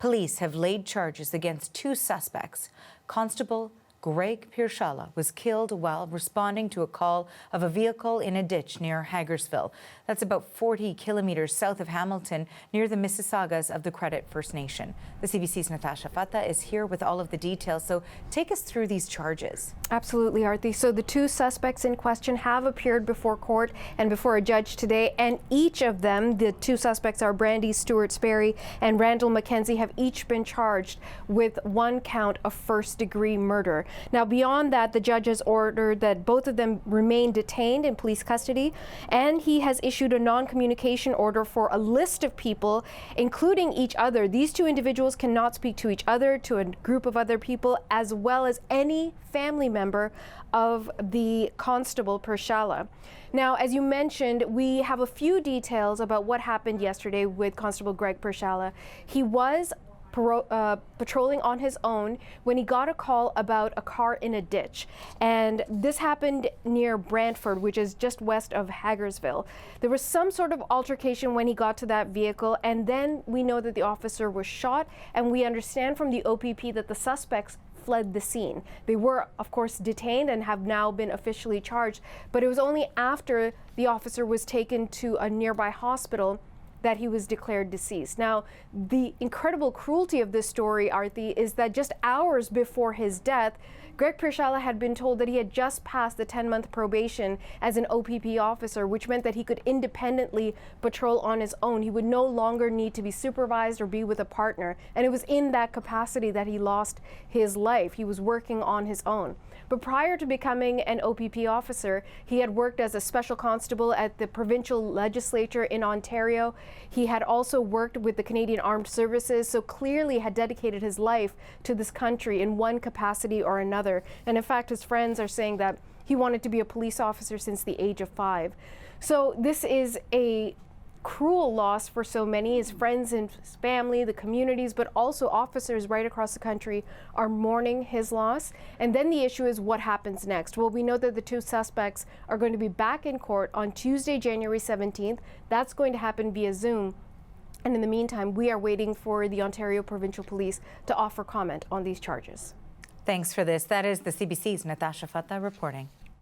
Police have laid charges against 2 suspects. Constable Grzegorz Pierzchala was killed while responding to a call of a vehicle in a ditch near Hagersville. That's about 40 kilometers south of Hamilton, near the Mississaugas of the Credit First Nation. The CBC's Natasha Fatta is here with all of the details, so take us through these charges. Absolutely, Aarti. So the 2 suspects in question have appeared before court and before a judge today, and each of them, the 2 suspects are Brandy Stewart-Sperry and Randall McKenzie, have each been charged with 1 count of first-degree murder. Now, beyond that, the judge has ordered that both of them remain detained in police custody, and he has issued a non-communication order for a list of people, including each other. These 2 individuals cannot speak to each other, to a group of other people, as well as any family member of the Constable Pierzchala. Now, as you mentioned, we have a few details about what happened yesterday with Constable Grzegorz Pierzchala. He was patrolling on his own when he got a call about a car in a ditch. And this happened near Brantford, which is just west of Hagersville. There was some sort of altercation when he got to that vehicle, and then we know that the officer was shot, and we understand from the OPP that the suspects fled the scene. They were, of course, detained and have now been officially charged, but it was only after the officer was taken to a nearby hospital that he was declared deceased. Now, the incredible cruelty of this story, Aarti, is that just hours before his death, Grzegorz Pierzchala had been told that he had just passed the 10-month probation as an OPP officer, which meant that he could independently patrol on his own. He would no longer need to be supervised or be with a partner. And it was in that capacity that he lost his life. He was working on his own. But prior to becoming an OPP officer, he had worked as a special constable at the provincial legislature in Ontario. He had also worked with the Canadian Armed Services, so clearly had dedicated his life to this country in one capacity or another. And in fact, his friends are saying that he wanted to be a police officer since the age of 5. So this is a cruel loss for so many. His friends and his family, the communities, but also officers right across the country are mourning his loss. And then the issue is what happens next. Well, we know that the 2 suspects are going to be back in court on Tuesday, January 17th. That's going to happen via Zoom. And in the meantime, we are waiting for the Ontario Provincial Police to offer comment on these charges. Thanks for this. That is the CBC's Natasha Fatta reporting.